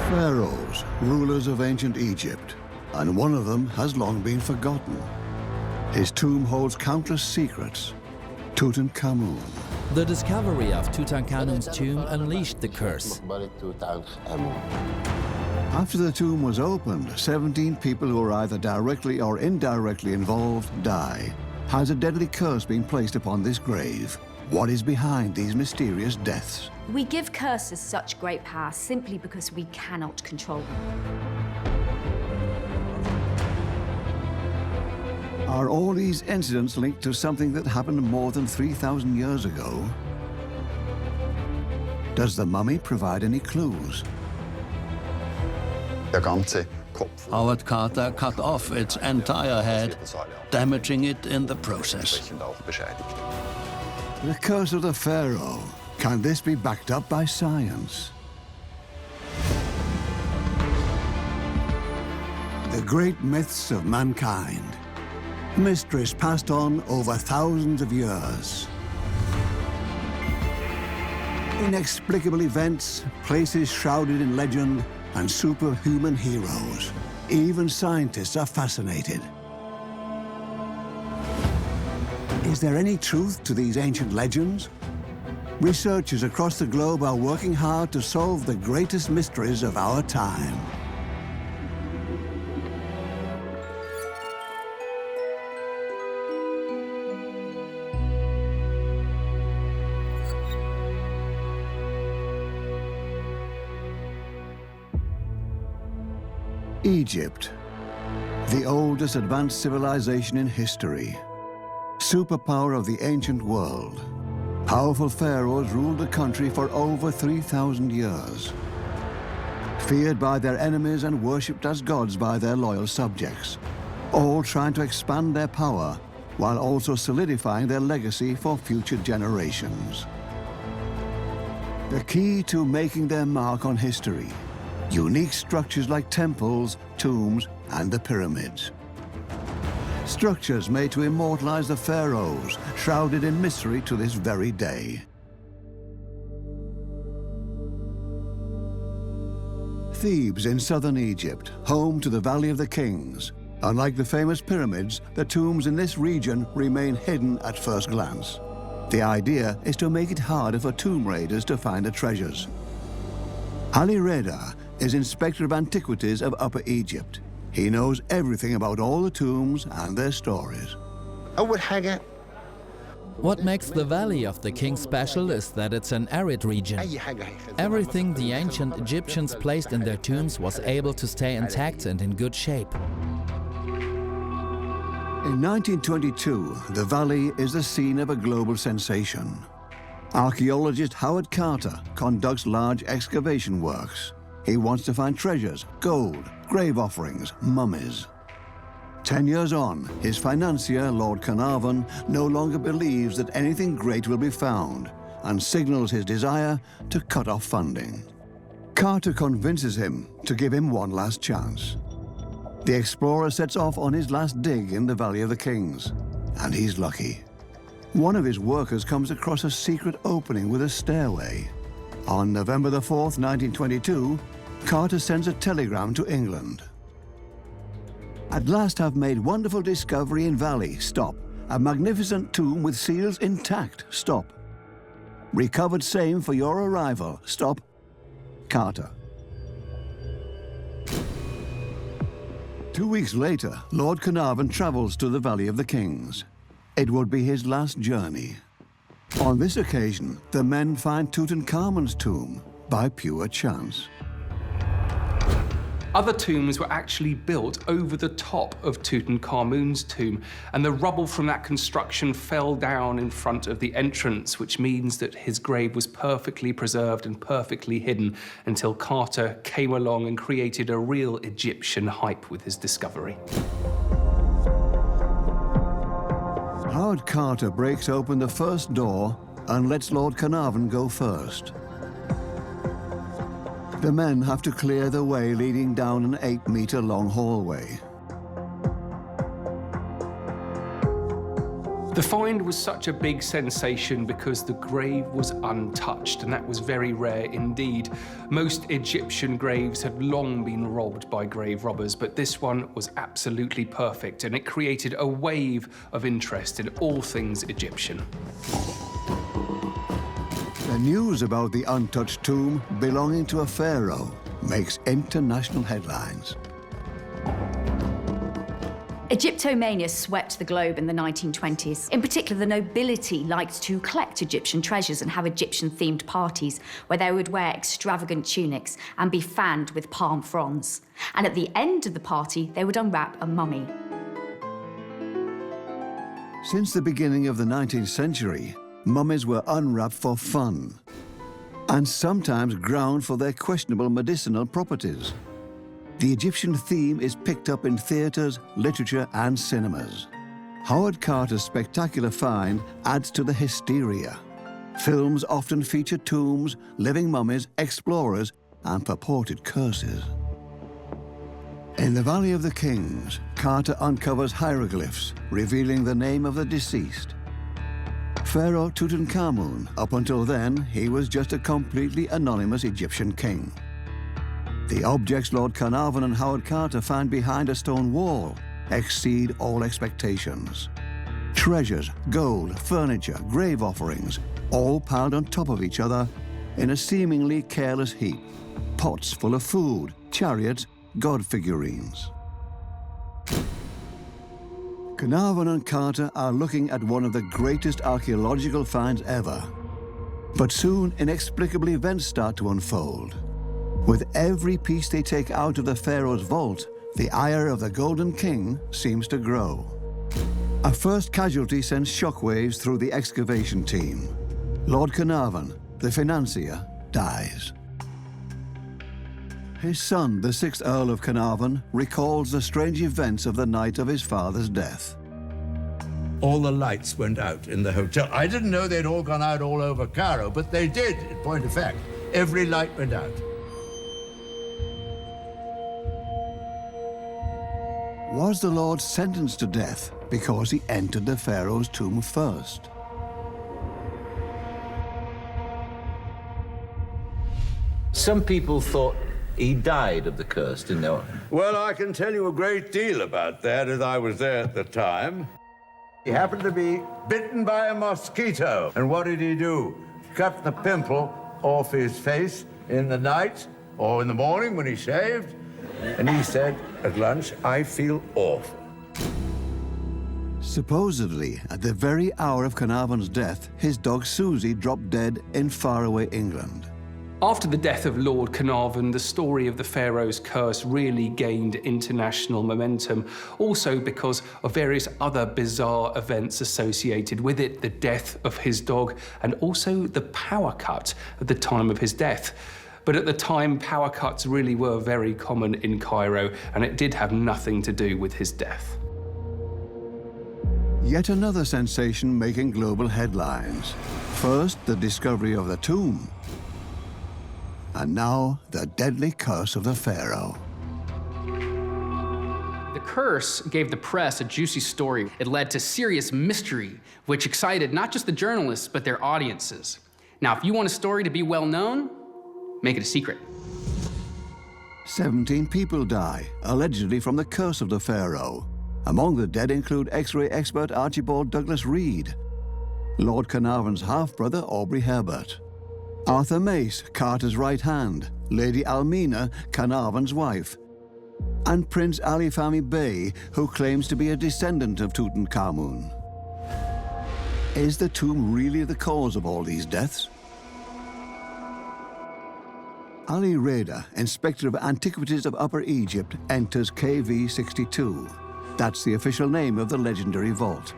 Pharaohs, rulers of ancient Egypt, and one of them has long been forgotten. His tomb holds countless secrets. Tutankhamun. The discovery of Tutankhamun's tomb unleashed the curse. After the tomb was opened, 17 people who are either directly or indirectly involved die. Has a deadly curse been placed upon this grave? What is behind these mysterious deaths? We give curses such great power simply because we cannot control them. Are all these incidents linked to something that happened more than 3,000 years ago? Does the mummy provide any clues? Howard Carter cut off its entire head, damaging it in the process. The curse of the Pharaoh. Can this be backed up by science? The great myths of mankind. Mysteries passed on over thousands of years. Inexplicable events, places shrouded in legend, and superhuman heroes. Even scientists are fascinated. Is there any truth to these ancient legends? Researchers across the globe are working hard to solve the greatest mysteries of our time. Egypt, the oldest advanced civilization in history. Superpower of the ancient world. Powerful pharaohs ruled the country for over 3,000 years. Feared by their enemies and worshipped as gods by their loyal subjects. All trying to expand their power while also solidifying their legacy for future generations. The key to making their mark on history. Unique structures like temples, tombs, and the pyramids. Structures made to immortalize the pharaohs, shrouded in mystery to this very day. Thebes in southern Egypt, home to the Valley of the Kings. Unlike the famous pyramids, the tombs in this region remain hidden at first glance. The idea is to make it harder for tomb raiders to find the treasures. Ali Reda is Inspector of Antiquities of Upper Egypt. He knows everything about all the tombs and their stories. What makes the Valley of the Kings special is that it's an arid region. Everything the ancient Egyptians placed in their tombs was able to stay intact and in good shape. In 1922, the valley is the scene of a global sensation. Archaeologist Howard Carter conducts large excavation works. He wants to find treasures, gold, grave offerings, mummies. 10 years on, his financier, Lord Carnarvon, no longer believes that anything great will be found and signals his desire to cut off funding. Carter convinces him to give him one last chance. The explorer sets off on his last dig in the Valley of the Kings, and he's lucky. One of his workers comes across a secret opening with a stairway. On November the 4th, 1922, Carter sends a telegram to England. At last have made wonderful discovery in valley, stop. A magnificent tomb with seals intact, stop. Recovered same for your arrival, stop. Carter. 2 weeks later, Lord Carnarvon travels to the Valley of the Kings. It would be his last journey. On this occasion, the men find Tutankhamun's tomb by pure chance. Other tombs were actually built over the top of Tutankhamun's tomb, and the rubble from that construction fell down in front of the entrance, which means that his grave was perfectly preserved and perfectly hidden until Carter came along and created a real Egyptian hype with his discovery. Howard Carter breaks open the first door and lets Lord Carnarvon go first. The men have to clear the way leading down an 8-meter-long hallway. The find was such a big sensation because the grave was untouched, and that was very rare indeed. Most Egyptian graves have long been robbed by grave robbers, but this one was absolutely perfect, and it created a wave of interest in all things Egyptian. The news about the untouched tomb belonging to a pharaoh makes international headlines. Egyptomania swept the globe in the 1920s. In particular, the nobility liked to collect Egyptian treasures and have Egyptian-themed parties where they would wear extravagant tunics and be fanned with palm fronds. And at the end of the party, they would unwrap a mummy. Since the beginning of the 19th century, mummies were unwrapped for fun and sometimes ground for their questionable medicinal properties. The Egyptian theme is picked up in theatres, literature and cinemas. Howard Carter's spectacular find adds to the hysteria. Films often feature tombs, living mummies, explorers and purported curses. In the Valley of the Kings, Carter uncovers hieroglyphs revealing the name of the deceased. Pharaoh Tutankhamun. Up until then, he was just a completely anonymous Egyptian king. The objects Lord Carnarvon and Howard Carter find behind a stone wall exceed all expectations. Treasures, gold, furniture, grave offerings, all piled on top of each other in a seemingly careless heap. Pots full of food, chariots, god figurines. Carnarvon and Carter are looking at one of the greatest archaeological finds ever. But soon, inexplicable events start to unfold. With every piece they take out of the pharaoh's vault, the ire of the Golden King seems to grow. A first casualty sends shockwaves through the excavation team. Lord Carnarvon, the financier, dies. His son, the 6th Earl of Carnarvon, recalls the strange events of the night of his father's death. All the lights went out in the hotel. I didn't know they'd all gone out all over Cairo, but they did, in point of fact. Every light went out. Was the Lord sentenced to death because he entered the pharaoh's tomb first? Some people thought he died of the curse, didn't they? Well, I can tell you a great deal about that, as I was there at the time. He happened to be bitten by a mosquito. And what did he do? Cut the pimple off his face in the night or in the morning when he shaved. And he said at lunch, "I feel awful." Supposedly, at the very hour of Carnarvon's death, his dog Susie dropped dead in faraway England. After the death of Lord Carnarvon, the story of the Pharaoh's curse really gained international momentum, also because of various other bizarre events associated with it, the death of his dog, and also the power cut at the time of his death. But at the time, power cuts really were very common in Cairo, and it did have nothing to do with his death. Yet another sensation making global headlines. First, the discovery of the tomb. And now, the deadly curse of the pharaoh. The curse gave the press a juicy story. It led to serious mystery, which excited not just the journalists, but their audiences. Now, if you want a story to be well known, make it a secret. 17 people die, allegedly from the curse of the pharaoh. Among the dead include X-ray expert Archibald Douglas Reed, Lord Carnarvon's half-brother Aubrey Herbert, Arthur Mace, Carter's right hand, Lady Almina, Carnarvon's wife, and Prince Ali Fahmy Bey, who claims to be a descendant of Tutankhamun. Is the tomb really the cause of all these deaths? Ali Reda, Inspector of Antiquities of Upper Egypt, enters KV-62. That's the official name of the legendary vault.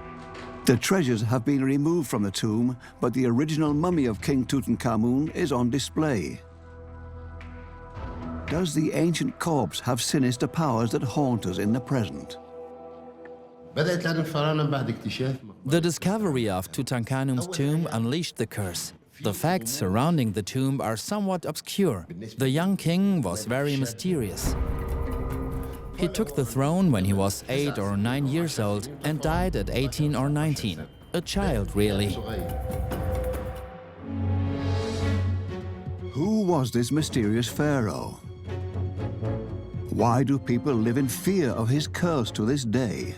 The treasures have been removed from the tomb, but the original mummy of King Tutankhamun is on display. Does the ancient corpse have sinister powers that haunt us in the present? The discovery of Tutankhamun's tomb unleashed the curse. The facts surrounding the tomb are somewhat obscure. The young king was very mysterious. He took the throne when he was 8 or 9 years old and died at 18 or 19. A child, really. Who was this mysterious pharaoh? Why do people live in fear of his curse to this day?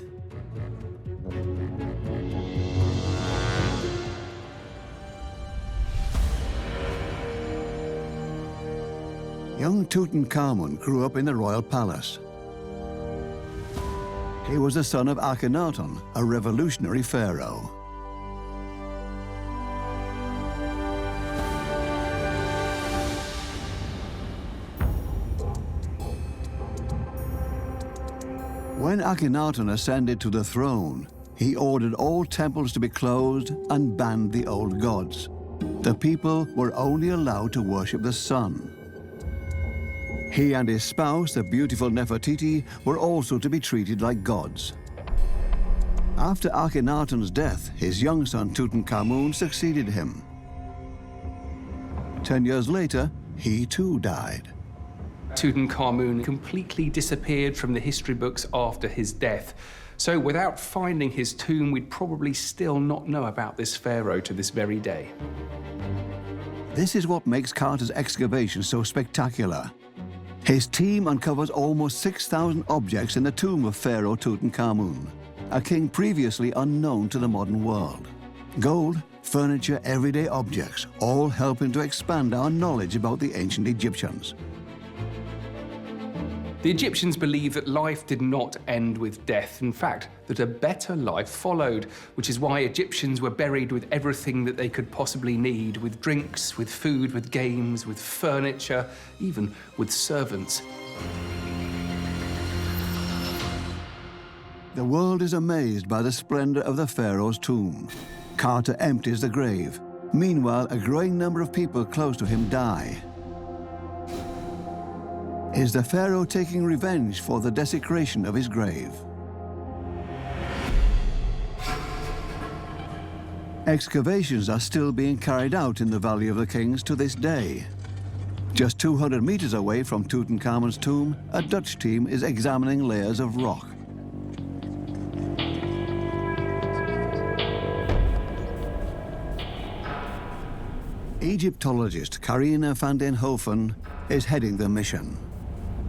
Young Tutankhamun grew up in the royal palace. He was the son of Akhenaten, a revolutionary pharaoh. When Akhenaten ascended to the throne, he ordered all temples to be closed and banned the old gods. The people were only allowed to worship the sun. He and his spouse, the beautiful Nefertiti, were also to be treated like gods. After Akhenaten's death, his young son Tutankhamun succeeded him. 10 years later, he too died. Tutankhamun completely disappeared from the history books after his death. So without finding his tomb, we'd probably still not know about this pharaoh to this very day. This is what makes Carter's excavation so spectacular. His team uncovers almost 6,000 objects in the tomb of Pharaoh Tutankhamun, a king previously unknown to the modern world. Gold, furniture, everyday objects, all helping to expand our knowledge about the ancient Egyptians. The Egyptians believed that life did not end with death. In fact, that a better life followed, which is why Egyptians were buried with everything that they could possibly need, with drinks, with food, with games, with furniture, even with servants. The world is amazed by the splendor of the pharaoh's tomb. Carter empties the grave. Meanwhile, a growing number of people close to him die. Is the pharaoh taking revenge for the desecration of his grave? Excavations are still being carried out in the Valley of the Kings to this day. Just 200 meters away from Tutankhamun's tomb, a Dutch team is examining layers of rock. Egyptologist Carina van den Hoven is heading the mission.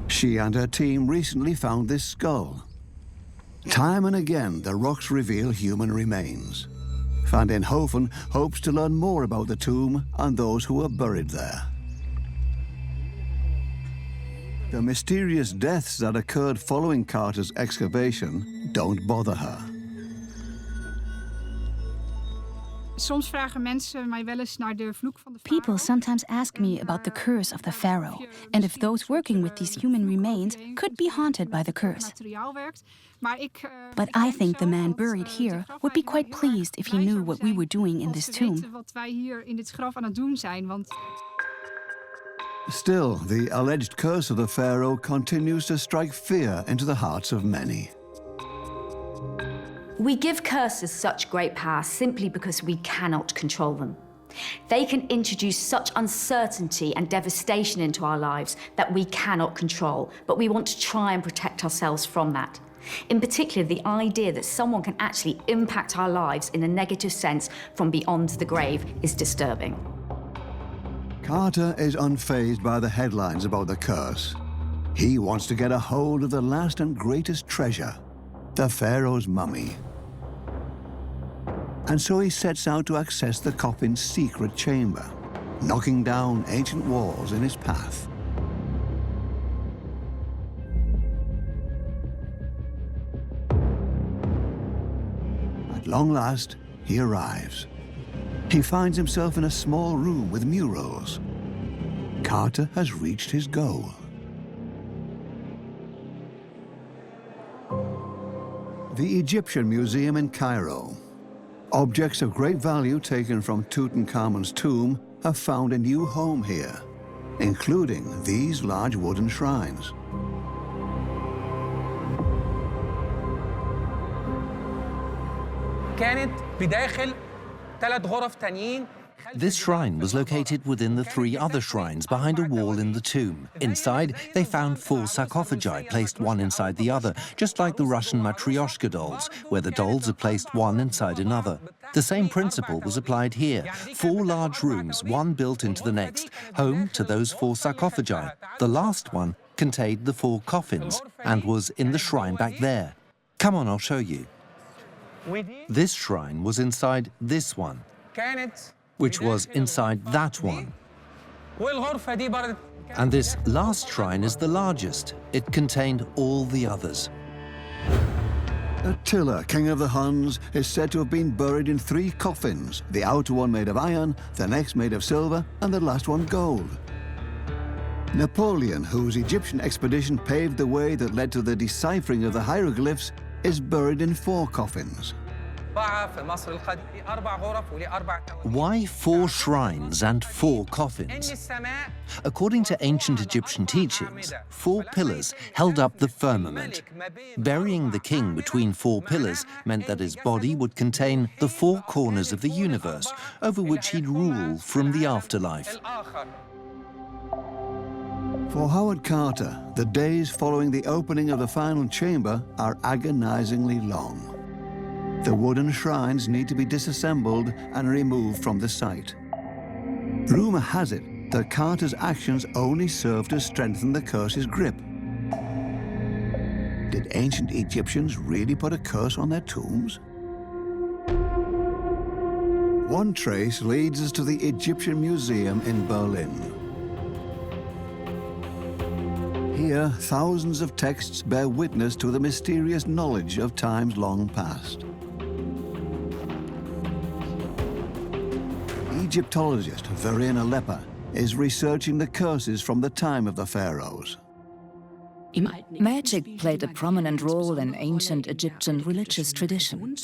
She and her team recently found this skull. Time and again, the rocks reveal human remains. Van den Hoven hopes to learn more about the tomb and those who are buried there. The mysterious deaths that occurred following Carter's excavation don't bother her. People sometimes ask me about the curse of the pharaoh, and if those working with these human remains could be haunted by the curse. But I think the man buried here would be quite pleased if he knew what we were doing in this tomb. Still, the alleged curse of the pharaoh continues to strike fear into the hearts of many. We give curses such great power simply because we cannot control them. They can introduce such uncertainty and devastation into our lives that we cannot control, but we want to try and protect ourselves from that. In particular, the idea that someone can actually impact our lives in a negative sense from beyond the grave is disturbing. Carter is unfazed by the headlines about the curse. He wants to get a hold of the last and greatest treasure, the pharaoh's mummy. And so he sets out to access the coffin's secret chamber, knocking down ancient walls in his path. At long last, he arrives. He finds himself in a small room with murals. Carter has reached his goal. The Egyptian Museum in Cairo. Objects of great value taken from Tutankhamun's tomb have found a new home here, including these large wooden shrines. This shrine was located within the 3 other shrines behind a wall in the tomb. Inside, they found 4 sarcophagi placed one inside the other, just like the Russian Matryoshka dolls, where the dolls are placed one inside another. The same principle was applied here. 4 large rooms, one built into the next, home to those 4 sarcophagi. The last one contained the 4 coffins and was in the shrine back there. Come on, I'll show you. This shrine was inside this one, which was inside that one. And this last shrine is the largest. It contained all the others. Attila, king of the Huns, is said to have been buried in 3 coffins, the outer one made of iron, the next made of silver, and the last one gold. Napoleon, whose Egyptian expedition paved the way that led to the deciphering of the hieroglyphs, is buried in 4 coffins. Why 4 shrines and 4 coffins? According to ancient Egyptian teachings, 4 pillars held up the firmament. Burying the king between 4 pillars meant that his body would contain the 4 corners of the universe, over which he'd rule from the afterlife. For Howard Carter, the days following the opening of the final chamber are agonizingly long. The wooden shrines need to be disassembled and removed from the site. Rumor has it that Carter's actions only served to strengthen the curse's grip. Did ancient Egyptians really put a curse on their tombs? One trace leads us to the Egyptian Museum in Berlin. Here, thousands of texts bear witness to the mysterious knowledge of times long past. Egyptologist Verena Lepper is researching the curses from the time of the pharaohs. Magic played a prominent role in ancient Egyptian religious tradition.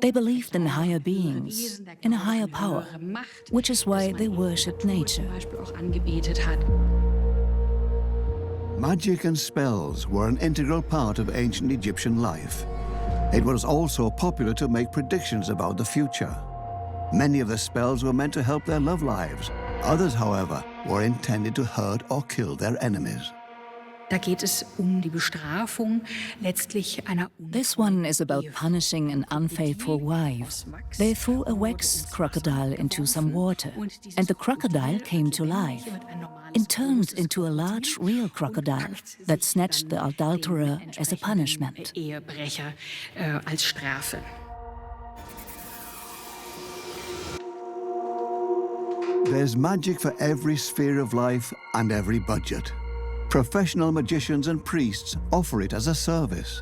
They believed in higher beings, in a higher power, which is why they worshipped nature. Magic and spells were an integral part of ancient Egyptian life. It was also popular to make predictions about the future. Many of the spells were meant to help their love lives. Others, however, were intended to hurt or kill their enemies. This one is about punishing an unfaithful wife. They threw a waxed crocodile into some water, and the crocodile came to life. It turned into a large real crocodile that snatched the adulterer as a punishment. There's magic for every sphere of life and every budget. Professional magicians and priests offer it as a service.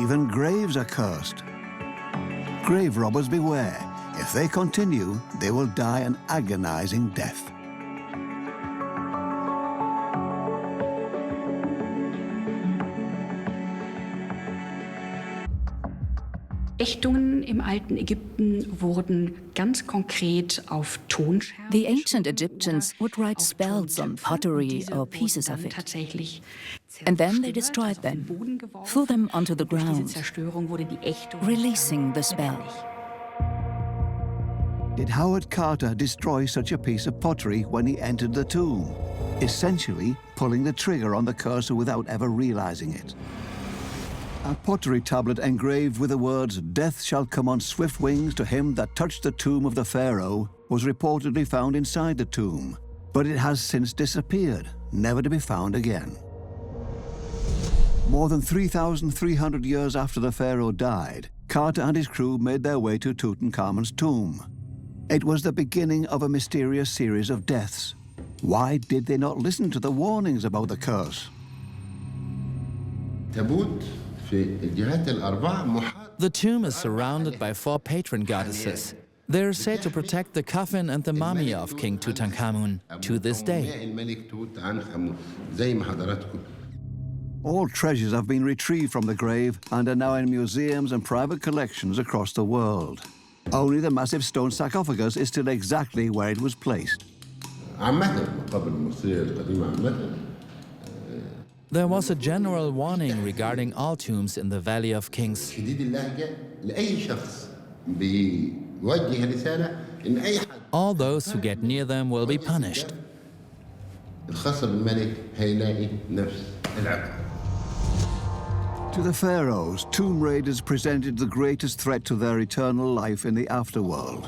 Even graves are cursed. Grave robbers beware. If they continue, they will die an agonizing death. The ancient Egyptians would write spells on pottery or pieces of it. And then they destroyed them, threw them onto the ground, releasing the spell. Did Howard Carter destroy such a piece of pottery when he entered the tomb, essentially pulling the trigger on the cursor without ever realizing it? A pottery tablet engraved with the words, "Death shall come on swift wings to him that touched the tomb of the pharaoh," was reportedly found inside the tomb, but it has since disappeared, never to be found again. More than 3,300 years after the pharaoh died, Carter and his crew made their way to Tutankhamun's tomb. It was the beginning of a mysterious series of deaths. Why did they not listen to the warnings about the curse? The tomb is surrounded by 4 patron goddesses. They are said to protect the coffin and the mummy of King Tutankhamun to this day. All treasures have been retrieved from the grave and are now in museums and private collections across the world. Only the massive stone sarcophagus is still exactly where it was placed. There was a general warning regarding all tombs in the Valley of Kings. All those who get near them will be punished. To the pharaohs, tomb raiders presented the greatest threat to their eternal life in the afterworld.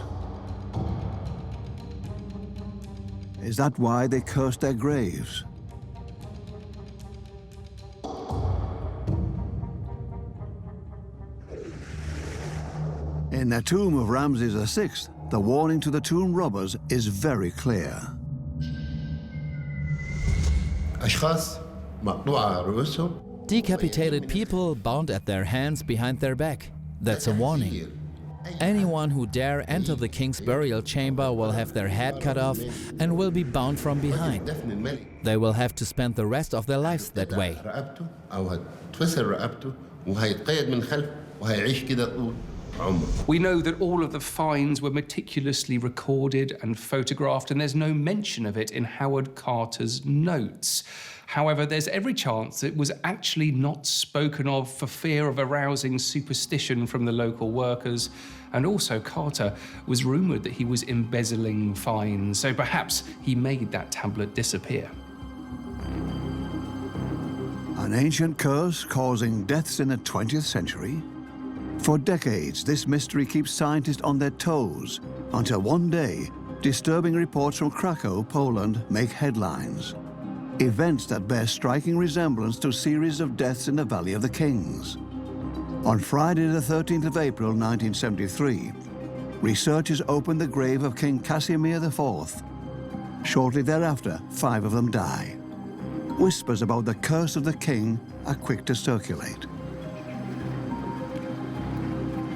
Is that why they cursed their graves? In the tomb of Ramses VI, the warning to the tomb robbers is very clear. Decapitated people bound at their hands behind their back. That's a warning. Anyone who dare enter the king's burial chamber will have their head cut off and will be bound from behind. They will have to spend the rest of their lives that way. We know that all of the finds were meticulously recorded and photographed, and there's no mention of it in Howard Carter's notes. However, there's every chance it was actually not spoken of for fear of arousing superstition from the local workers. And also, Carter was rumoured that he was embezzling finds, so perhaps he made that tablet disappear. An ancient curse causing deaths in the 20th century? For decades, this mystery keeps scientists on their toes, until one day, disturbing reports from Krakow, Poland, make headlines. Events that bear striking resemblance to a series of deaths in the Valley of the Kings. On Friday, the 13th of April, 1973, researchers opened the grave of King Casimir IV. Shortly thereafter, 5 of them die. Whispers about the curse of the king are quick to circulate.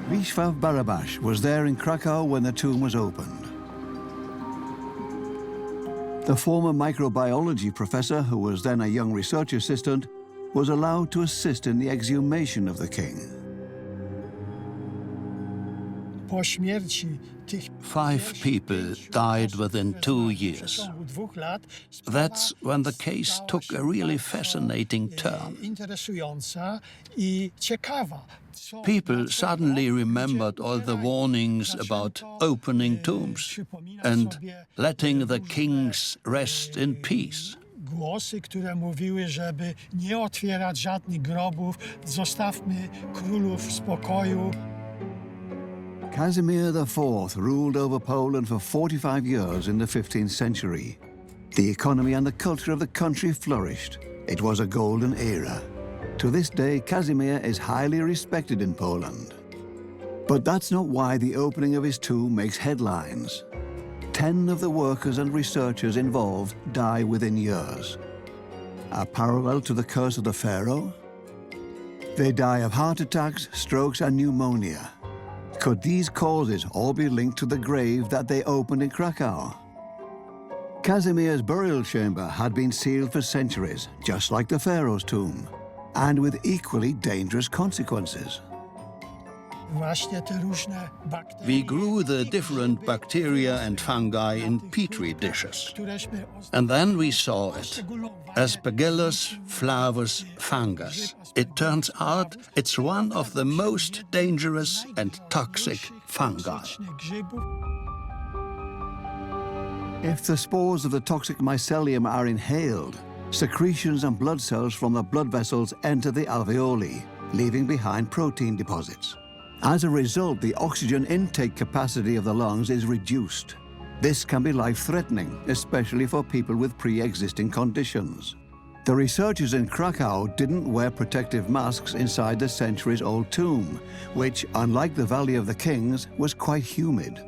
Wisław Barabasz was there in Krakow when the tomb was opened. The former microbiology professor, who was then a young research assistant, was allowed to assist in the exhumation of the king. 5 people died within 2 years. That's when the case took a really fascinating turn. People suddenly remembered all the warnings about opening tombs and letting the kings rest in peace. Głosy, które mówiły, żeby nie otwierać żadnych grobów, zostawmy królów w spokoju. Casimir IV ruled over Poland for 45 years in the 15th century. The economy and the culture of the country flourished. It was a golden era. To this day, Casimir is highly respected in Poland. But that's not why the opening of his tomb makes headlines. 10 of the workers and researchers involved die within years. A parallel to the curse of the pharaoh? They die of heart attacks, strokes, and pneumonia. Could these causes all be linked to the grave that they opened in Krakow? Casimir's burial chamber had been sealed for centuries, just like the pharaoh's tomb, and with equally dangerous consequences. We grew the different bacteria and fungi in petri dishes. And then we saw it. Aspergillus flavus fungus. It turns out it's one of the most dangerous and toxic fungi. If the spores of the toxic mycelium are inhaled, secretions and blood cells from the blood vessels enter the alveoli, leaving behind protein deposits. As a result, the oxygen intake capacity of the lungs is reduced. This can be life-threatening, especially for people with pre-existing conditions. The researchers in Krakow didn't wear protective masks inside the centuries-old tomb, which, unlike the Valley of the Kings, was quite humid.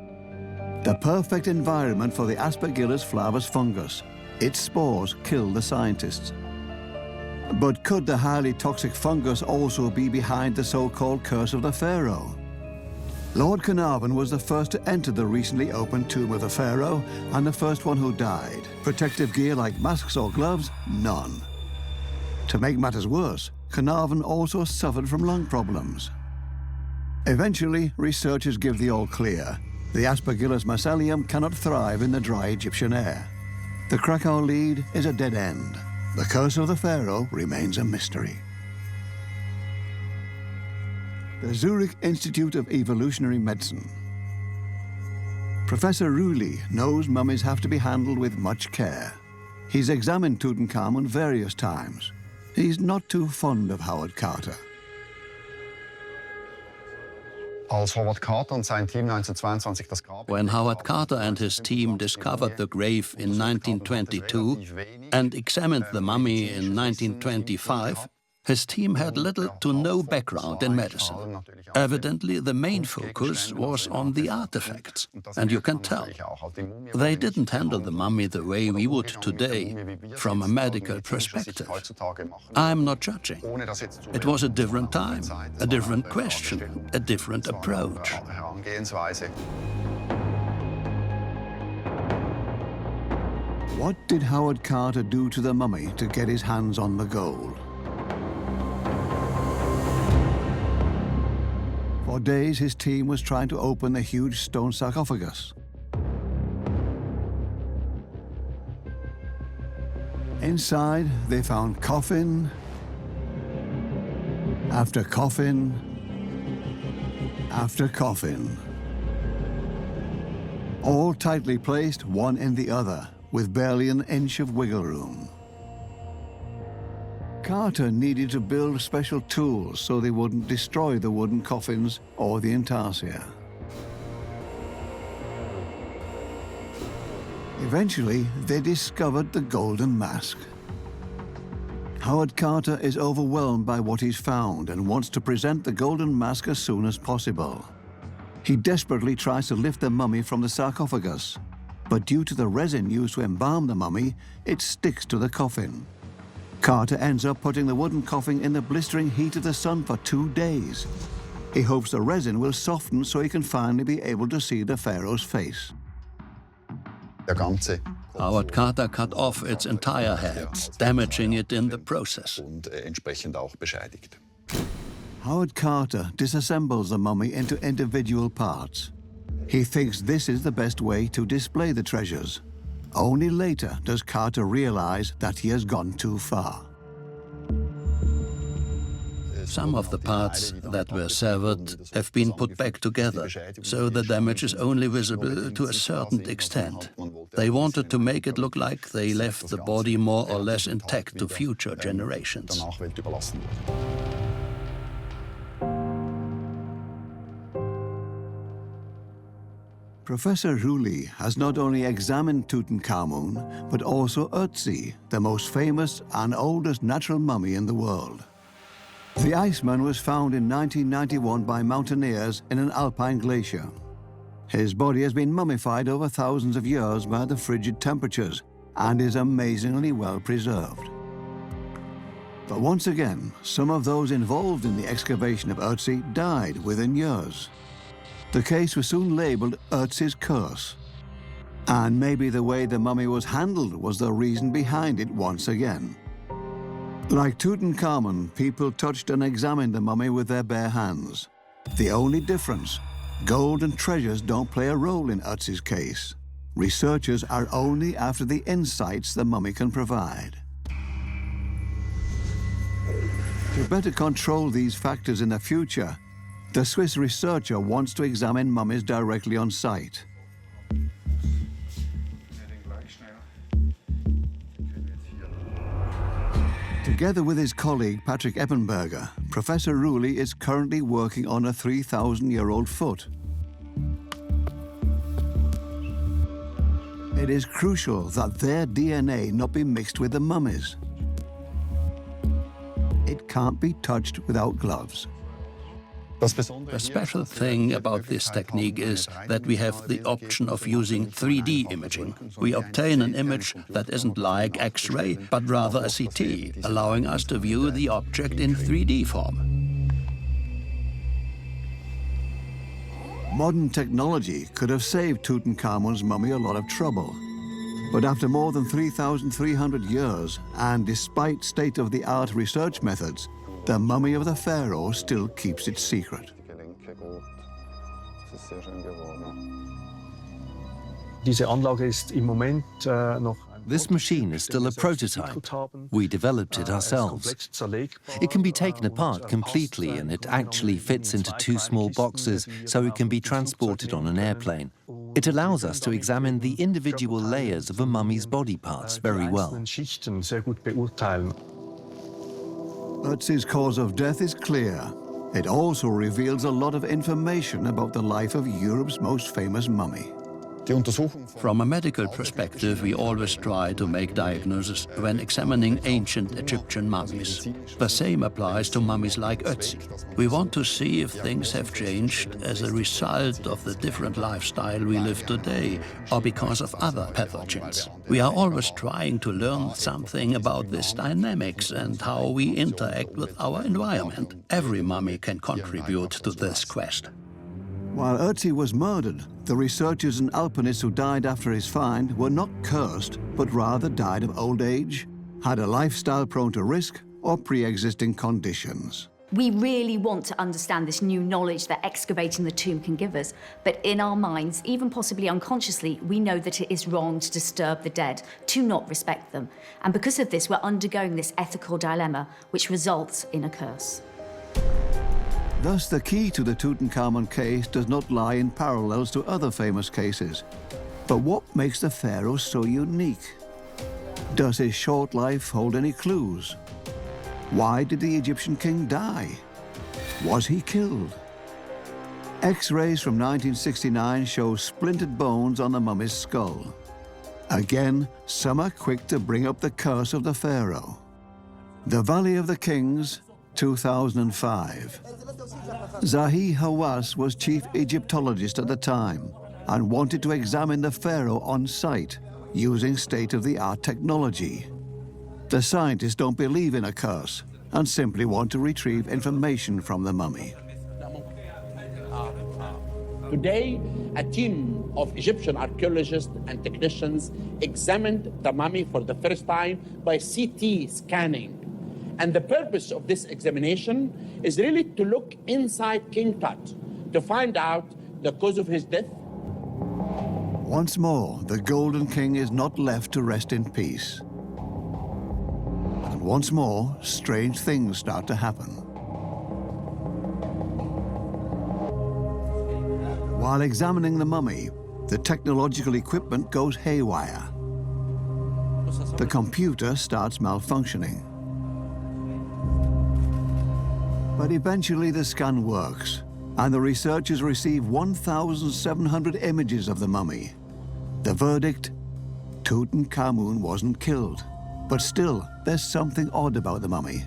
The perfect environment for the Aspergillus flavus fungus. Its spores kill the scientists. But could the highly toxic fungus also be behind the so-called curse of the pharaoh? Lord Carnarvon was the first to enter the recently opened tomb of the pharaoh and the first one who died. Protective gear like masks or gloves? None. To make matters worse, Carnarvon also suffered from lung problems. Eventually, researchers give the all clear. The Aspergillus mycelium cannot thrive in the dry Egyptian air. The Krakow lead is a dead end. The curse of the pharaoh remains a mystery. The Zurich Institute of Evolutionary Medicine. Professor Rulli knows mummies have to be handled with much care. He's examined Tutankhamun various times. He's not too fond of Howard Carter. When Howard Carter and his team discovered the grave in 1922 and examined the mummy in 1925, his team had little to no background in medicine. Evidently, the main focus was on the artifacts, and you can tell. They didn't handle the mummy the way we would today, from a medical perspective. I'm not judging. It was a different time, a different question, a different approach. What did Howard Carter do to the mummy to get his hands on the gold? For days, his team was trying to open the huge stone sarcophagus. Inside, they found coffin after coffin after coffin, all tightly placed one in the other, with barely an inch of wiggle room. Carter needed to build special tools so they wouldn't destroy the wooden coffins or the intarsia. Eventually, they discovered the golden mask. Howard Carter is overwhelmed by what he's found and wants to present the golden mask as soon as possible. He desperately tries to lift the mummy from the sarcophagus, but due to the resin used to embalm the mummy, it sticks to the coffin. Carter ends up putting the wooden coffin in the blistering heat of the sun for 2 days. He hopes the resin will soften so he can finally be able to see the pharaoh's face. Howard Carter cut off its entire head, damaging it in the process. Howard Carter disassembles the mummy into individual parts. He thinks this is the best way to display the treasures. Only later does Carter realize that he has gone too far. Some of the parts that were severed have been put back together, so the damage is only visible to a certain extent. They wanted to make it look like they left the body more or less intact to future generations. Professor Rulli has not only examined Tutankhamun, but also Ötzi, the most famous and oldest natural mummy in the world. The Iceman was found in 1991 by mountaineers in an alpine glacier. His body has been mummified over thousands of years by the frigid temperatures and is amazingly well preserved. But once again, some of those involved in the excavation of Ötzi died within years. The case was soon labeled Ötzi's curse. And maybe the way the mummy was handled was the reason behind it once again. Like Tutankhamun, people touched and examined the mummy with their bare hands. The only difference, gold and treasures don't play a role in Ötzi's case. Researchers are only after the insights the mummy can provide. To better control these factors in the future, the Swiss researcher wants to examine mummies directly on site. Together with his colleague Patrick Eppenberger, Professor Rulli is currently working on a 3,000-year-old foot. It is crucial that their DNA not be mixed with the mummies. It can't be touched without gloves. The special thing about this technique is that we have the option of using 3D imaging. We obtain an image that isn't like X-ray, but rather a CT, allowing us to view the object in 3D form. Modern technology could have saved Tutankhamun's mummy a lot of trouble. But after more than 3,300 years, and despite state-of-the-art research methods, the mummy of the pharaoh still keeps its secret. This machine is still a prototype. We developed it ourselves. It can be taken apart completely, and it actually fits into 2 small boxes, so it can be transported on an airplane. It allows us to examine the individual layers of a mummy's body parts very well. Ötzi's cause of death is clear. It also reveals a lot of information about the life of Europe's most famous mummy. From a medical perspective, we always try to make diagnoses when examining ancient Egyptian mummies. The same applies to mummies like Ötzi. We want to see if things have changed as a result of the different lifestyle we live today, or because of other pathogens. We are always trying to learn something about this dynamics and how we interact with our environment. Every mummy can contribute to this quest. While Ötzi was murdered, the researchers and alpinists who died after his find were not cursed, but rather died of old age, had a lifestyle prone to risk, or pre-existing conditions. We really want to understand this new knowledge that excavating the tomb can give us, but in our minds, even possibly unconsciously, we know that it is wrong to disturb the dead, to not respect them. And because of this, we're undergoing this ethical dilemma, which results in a curse. Thus, the key to the Tutankhamun case does not lie in parallels to other famous cases. But what makes the pharaoh so unique? Does his short life hold any clues? Why did the Egyptian king die? Was he killed? X-rays from 1969 show splintered bones on the mummy's skull. Again, some are quick to bring up the curse of the pharaoh. The Valley of the Kings, 2005. Zahi Hawass was chief Egyptologist at the time and wanted to examine the pharaoh on site using state-of-the-art technology. The scientists don't believe in a curse and simply want to retrieve information from the mummy. Today, a team of Egyptian archaeologists and technicians examined the mummy for the first time by CT scanning. And the purpose of this examination is really to look inside King Tut to find out the cause of his death. Once more, the Golden King is not left to rest in peace. And once more, strange things start to happen. While examining the mummy, the technological equipment goes haywire. The computer starts malfunctioning. But eventually the scan works, and the researchers receive 1,700 images of the mummy. The verdict: Tutankhamun wasn't killed. But still, there's something odd about the mummy.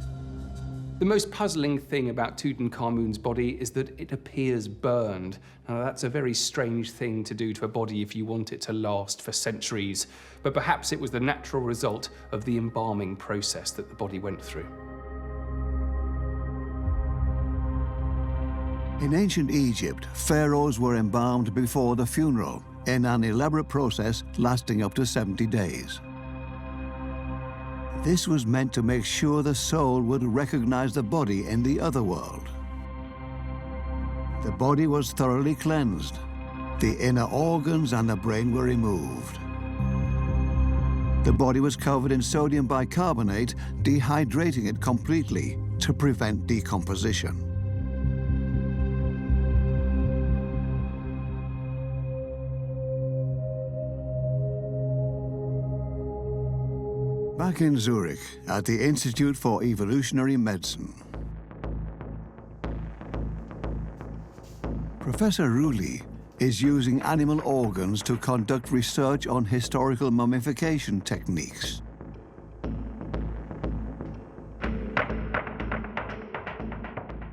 The most puzzling thing about Tutankhamun's body is that it appears burned. Now, that's a very strange thing to do to a body if you want it to last for centuries. But perhaps it was the natural result of the embalming process that the body went through. In ancient Egypt, pharaohs were embalmed before the funeral in an elaborate process lasting up to 70 days. This was meant to make sure the soul would recognize the body in the other world. The body was thoroughly cleansed. The inner organs and the brain were removed. The body was covered in sodium bicarbonate, dehydrating it completely to prevent decomposition. Back in Zurich, at the Institute for Evolutionary Medicine, Professor Rulli is using animal organs to conduct research on historical mummification techniques.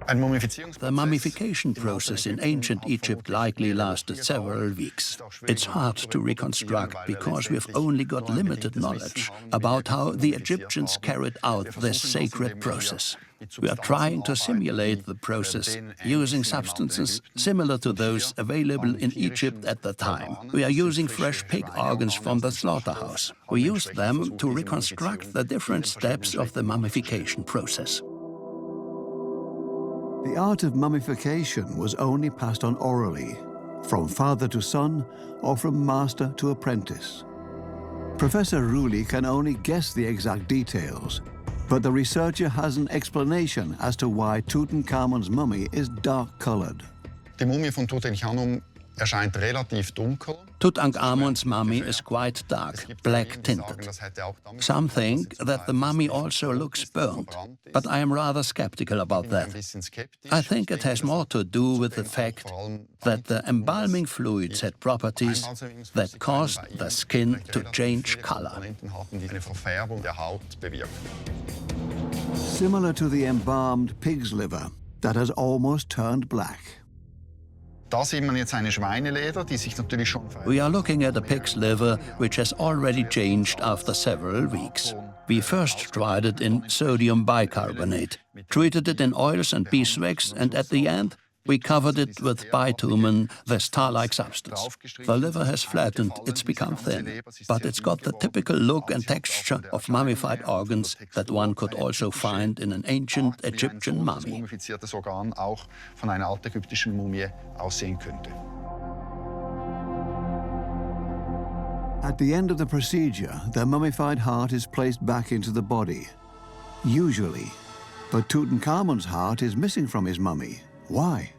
The mummification process in ancient Egypt likely lasted several weeks. It's hard to reconstruct because we've only got limited knowledge about how the Egyptians carried out this sacred process. We are trying to simulate the process using substances similar to those available in Egypt at the time. We are using fresh pig organs from the slaughterhouse. We used them to reconstruct the different steps of the mummification process. The art of mummification was only passed on orally, from father to son or from master to apprentice. Professor Ruli can only guess the exact details, but the researcher has an explanation as to why Tutankhamun's mummy is dark-colored. Die Mumie von Tutanchamun erscheint relativ dunkel. Tutankhamun's mummy is quite dark, black-tinted. Some think that the mummy also looks burnt, but I am rather skeptical about that. I think it has more to do with the fact that the embalming fluids had properties that caused the skin to change color. Similar to the embalmed pig's liver that has almost turned black. We are looking at a pig's liver which has already changed after several weeks. We first tried it in sodium bicarbonate, treated it in oils and beeswax, and at the end, we covered it with bitumen, the star-like substance. The liver has flattened, it's become thin, but it's got the typical look and texture of mummified organs that one could also find in an ancient Egyptian mummy. At the end of the procedure, the mummified heart is placed back into the body. Usually. But Tutankhamun's heart is missing from his mummy. Why?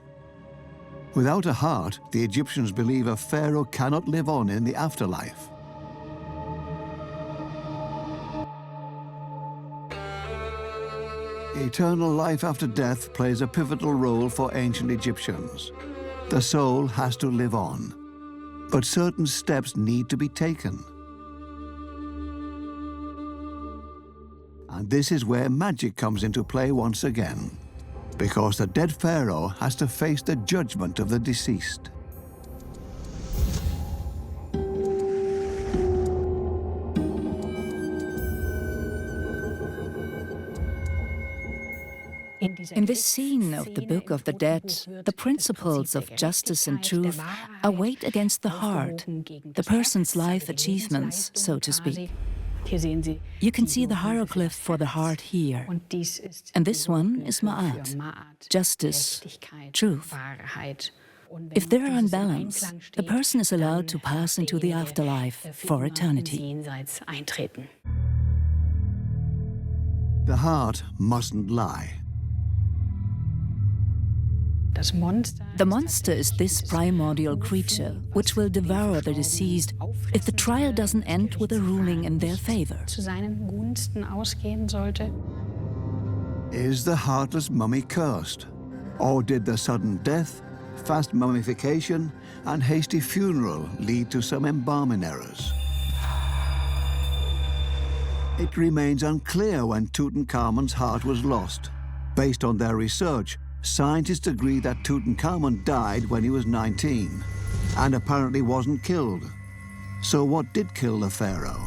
Without a heart, the Egyptians believe a pharaoh cannot live on in the afterlife. Eternal life after death plays a pivotal role for ancient Egyptians. The soul has to live on, but certain steps need to be taken. And this is where magic comes into play once again, because the dead pharaoh has to face the judgment of the deceased. In this scene of the Book of the Dead, the principles of justice and truth are weighed against the heart, the person's life achievements, so to speak. You can see the hieroglyph for the heart here. And this one is Ma'at, justice, truth. If they are unbalanced, the person is allowed to pass into the afterlife for eternity. The heart mustn't lie. The monster is this primordial creature, which will devour the deceased if the trial doesn't end with a ruling in their favor. Is the heartless mummy cursed? Or did the sudden death, fast mummification, and hasty funeral lead to some embalming errors? It remains unclear when Tutankhamun's heart was lost. Based on their research, scientists agree that Tutankhamun died when he was 19 and apparently wasn't killed. So what did kill the pharaoh?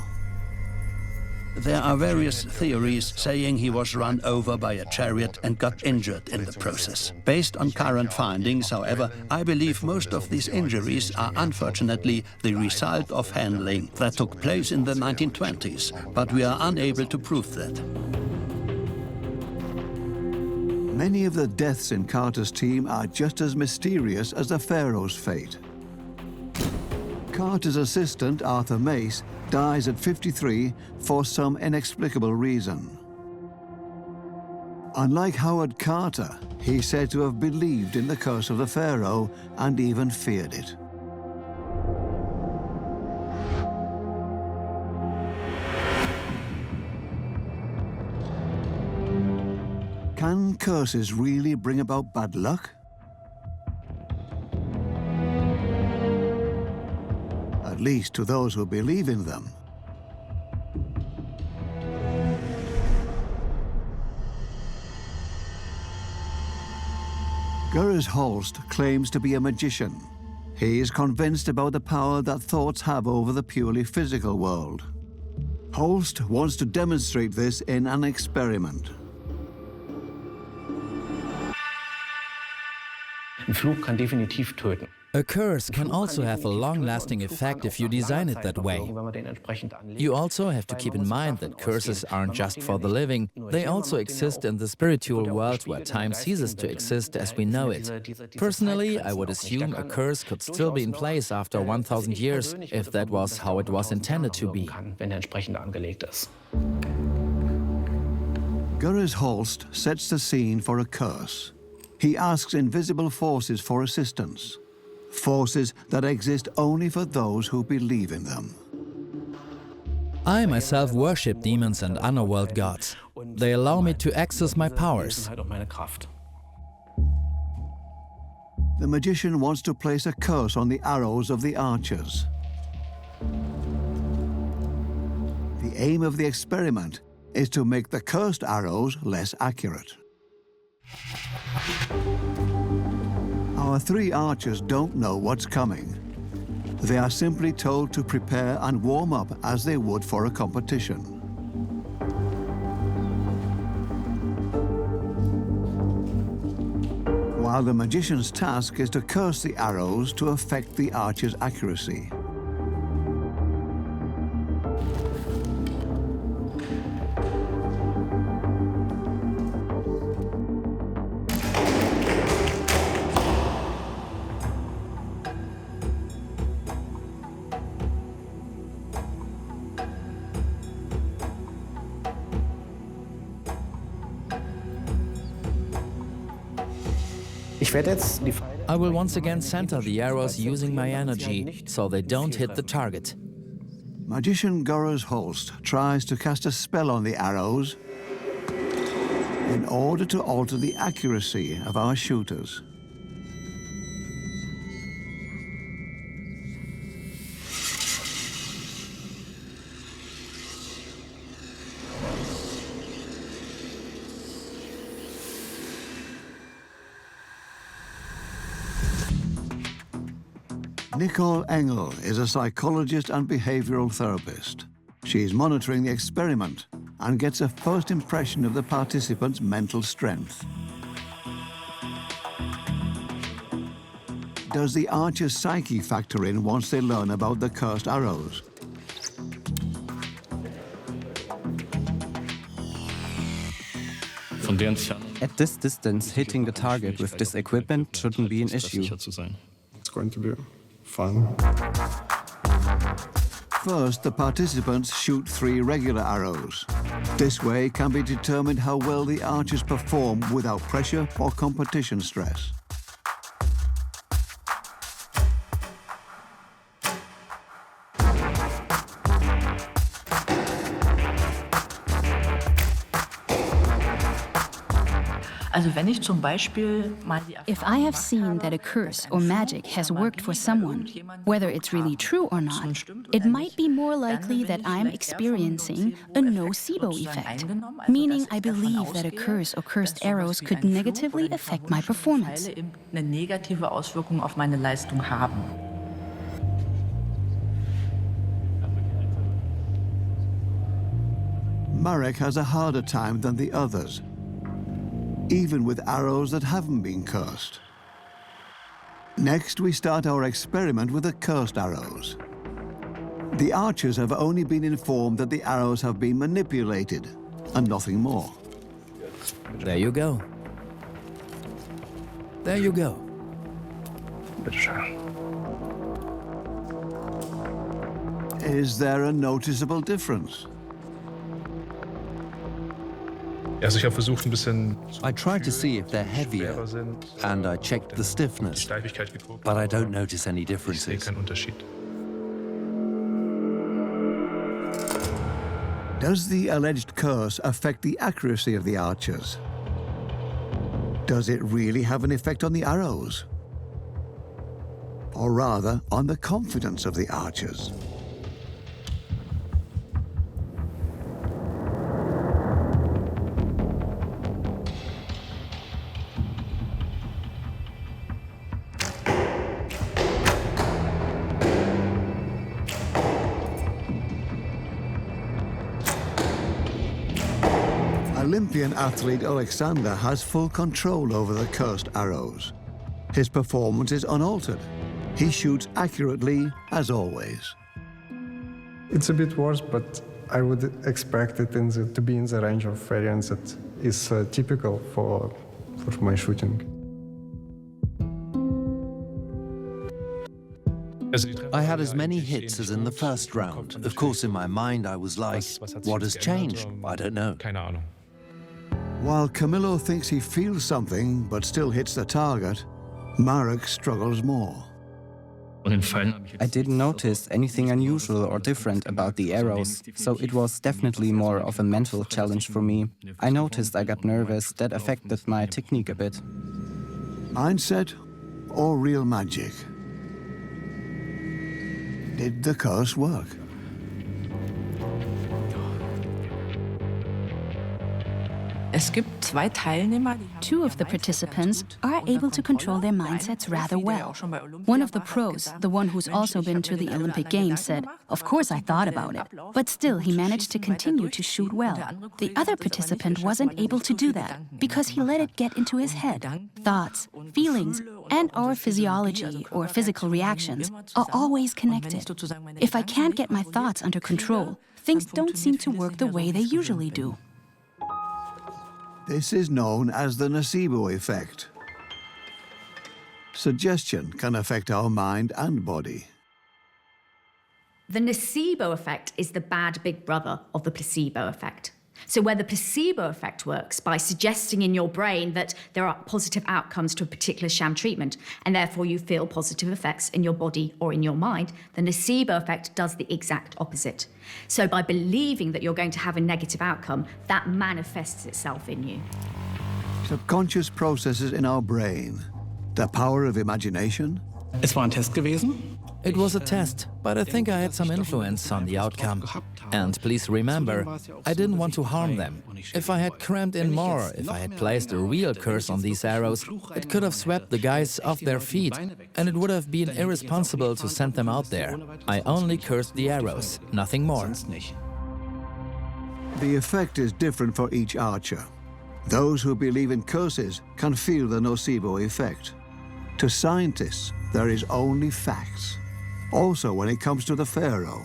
There are various theories saying he was run over by a chariot and got injured in the process. Based on current findings, however, I believe most of these injuries are unfortunately the result of handling that took place in the 1920s, but we are unable to prove that. Many of the deaths in Carter's team are just as mysterious as the pharaoh's fate. Carter's assistant, Arthur Mace, dies at 53 for some inexplicable reason. Unlike Howard Carter, he's said to have believed in the curse of the pharaoh and even feared it. Can curses really bring about bad luck? At least to those who believe in them. Gurus Holst claims to be a magician. He is convinced about the power that thoughts have over the purely physical world. Holst wants to demonstrate this in an experiment. Ein Fluch kann definitiv töten. A curse can also have a long-lasting effect if you design it that way. You also have to keep in mind that curses aren't just for the living, they also exist in the spiritual world where time ceases to exist as we know it. Personally, I would assume a curse could still be in place after 1,000 years, if that was how it was intended to be. Gurres Holst sets the scene for a curse. He asks invisible forces for assistance. Forces that exist only for those who believe in them. I myself worship demons and underworld gods. They allow me to access my powers. The magician wants to place a curse on the arrows of the archers. The aim of the experiment is to make the cursed arrows less accurate. Our three archers don't know what's coming. They are simply told to prepare and warm up as they would for a competition. While the magician's task is to curse the arrows to affect the archer's accuracy. I will once again center the arrows using my energy, so they don't hit the target. Magician Gurres Holst tries to cast a spell on the arrows in order to alter the accuracy of our shooters. Nicole Engel is a psychologist and behavioral therapist. She is monitoring the experiment and gets a first impression of the participants' mental strength. Does the archer's psyche factor in once they learn about the cursed arrows? At this distance, hitting the target with this equipment shouldn't be an issue. It's going to be fun. First, the participants shoot 3 regular arrows. This way can be determined how well the archers perform without pressure or competition stress. If I have seen that a curse or magic has worked for someone, whether it's really true or not, it might be more likely that I'm experiencing a nocebo effect, meaning I believe that a curse or cursed arrows could negatively affect my performance. Marek has a harder time than the others, even with arrows that haven't been cursed. Next, we start our experiment with the cursed arrows. The archers have only been informed that the arrows have been manipulated, and nothing more. There you go. There you go. Is there a noticeable difference? I tried to see if they're heavier, and I checked the stiffness, but I don't notice any differences. Does the alleged curse affect the accuracy of the archers? Does it really have an effect on the arrows? Or rather, on the confidence of the archers? Olympian athlete Alexander has full control over the cursed arrows. His performance is unaltered. He shoots accurately, as always. It's a bit worse, but I would expect it to be in the range of variance that is typical for my shooting. I had as many hits as in the first round. Of course, in my mind, I was like, what has changed? I don't know. While Camillo thinks he feels something but still hits the target, Marek struggles more. I didn't notice anything unusual or different about the arrows, so it was definitely more of a mental challenge for me. I noticed I got nervous. That affected my technique a bit. Mindset or real magic? Did the curse work? Two of the participants are able to control their mindsets rather well. One of the pros, the one who's also been to the Olympic Games, said, "Of course I thought about it." But still, he managed to continue to shoot well. The other participant wasn't able to do that because he let it get into his head. Thoughts, feelings, and our physiology or physical reactions are always connected. If I can't get my thoughts under control, things don't seem to work the way they usually do. This is known as the Nocebo effect. Suggestion can affect our mind and body. The nocebo effect is the bad big brother of the placebo effect. So where the placebo effect works by suggesting in your brain that there are positive outcomes to a particular sham treatment, and therefore you feel positive effects in your body or in your mind, the nocebo effect does the exact opposite. So by believing that you're going to have a negative outcome, that manifests itself in you. Subconscious processes in our brain. The power of imagination. It was a test, but I think I had some influence on the outcome. And please remember, I didn't want to harm them. If I had crammed in more, if I had placed a real curse on these arrows, it could have swept the guys off their feet, and it would have been irresponsible to send them out there. I only cursed the arrows, nothing more. The effect is different for each archer. Those who believe in curses can feel the nocebo effect. To scientists, there is only facts. Also when it comes to the Pharaoh.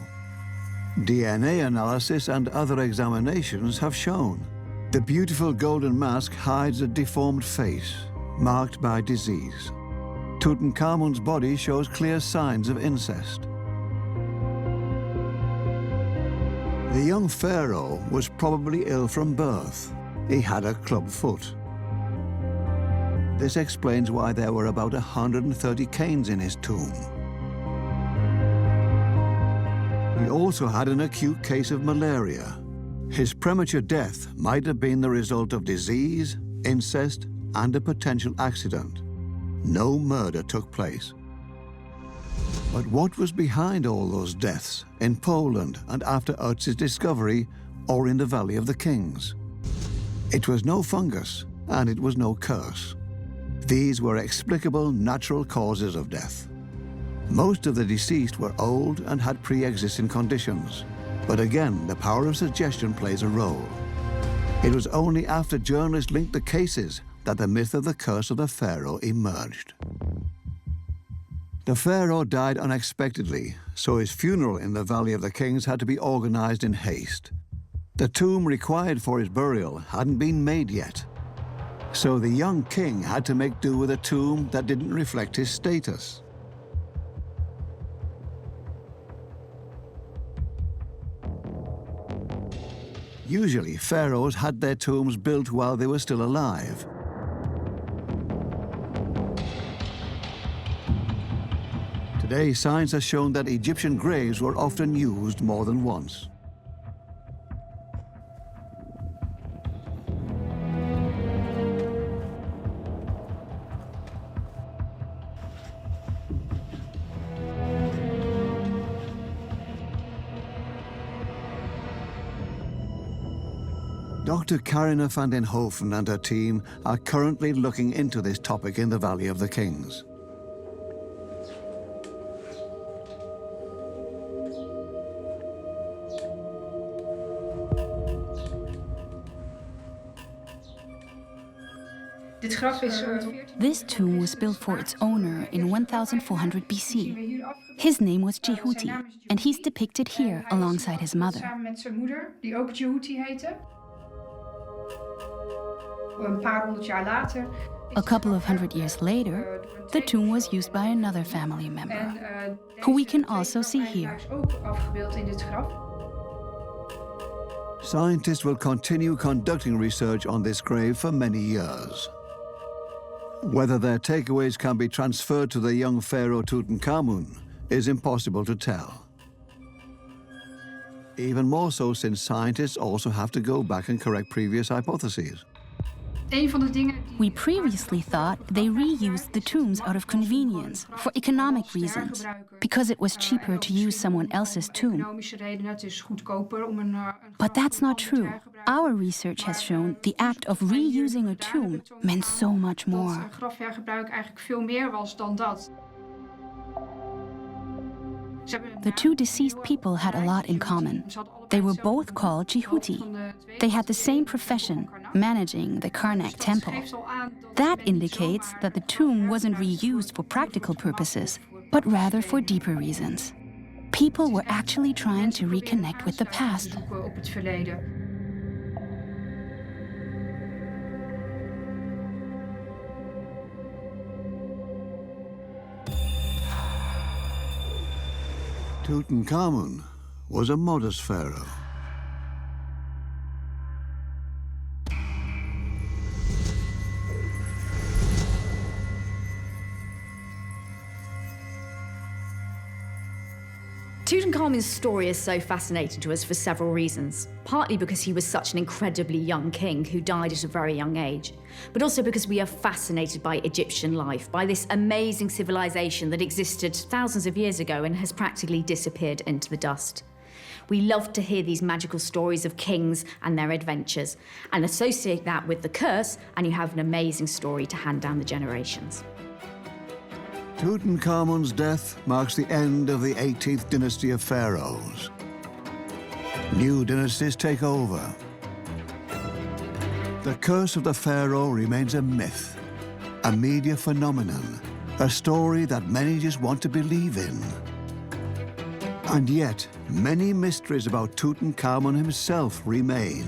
DNA analysis and other examinations have shown the beautiful golden mask hides a deformed face, marked by disease. Tutankhamun's body shows clear signs of incest. The young Pharaoh was probably ill from birth. He had a club foot. This explains why there were about 130 canes in his tomb. He also had an acute case of malaria. His premature death might have been the result of disease, incest, and a potential accident. No murder took place. But what was behind all those deaths in Poland and after Ötz's discovery or in the Valley of the Kings? It was no fungus and it was no curse. These were explicable natural causes of death. Most of the deceased were old and had pre-existing conditions. But again, the power of suggestion plays a role. It was only after journalists linked the cases that the myth of the curse of the Pharaoh emerged. The Pharaoh died unexpectedly, so his funeral in the Valley of the Kings had to be organized in haste. The tomb required for his burial hadn't been made yet. So the young king had to make do with a tomb that didn't reflect his status. Usually, pharaohs had their tombs built while they were still alive. Today, science has shown that Egyptian graves were often used more than once. Dr. Carina van den Hoven and her team are currently looking into this topic in the Valley of the Kings. This tomb was built for its owner in 1400 BC. His name was Djehuti, and he's depicted here alongside his mother. A couple of hundred years later, the tomb was used by another family member, who we can also see here. Scientists will continue conducting research on this grave for many years. Whether their takeaways can be transferred to the young pharaoh Tutankhamun is impossible to tell. Even more so since scientists also have to go back and correct previous hypotheses. We previously thought they reused the tombs out of convenience, for economic reasons, because it was cheaper to use someone else's tomb. But that's not true. Our research has shown the act of reusing a tomb meant so much more. The two deceased people had a lot in common. They were both called Djehuti. They had the same profession, managing the Karnak temple. That indicates that the tomb wasn't reused for practical purposes, but rather for deeper reasons. People were actually trying to reconnect with the past. Tutankhamun was a modest pharaoh. Tutankhamun's story is so fascinating to us for several reasons. Partly because he was such an incredibly young king who died at a very young age, but also because we are fascinated by Egyptian life, by this amazing civilization that existed thousands of years ago and has practically disappeared into the dust. We love to hear these magical stories of kings and their adventures, and associate that with the curse, and you have an amazing story to hand down the generations. Tutankhamun's death marks the end of the 18th dynasty of pharaohs. New dynasties take over. The curse of the pharaoh remains a myth, a media phenomenon, a story that many just want to believe in. And yet, many mysteries about Tutankhamun himself remain.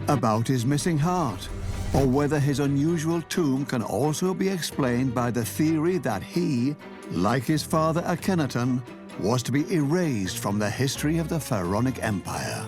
About his missing heart, or whether his unusual tomb can also be explained by the theory that he, like his father Akhenaten, was to be erased from the history of the Pharaonic Empire.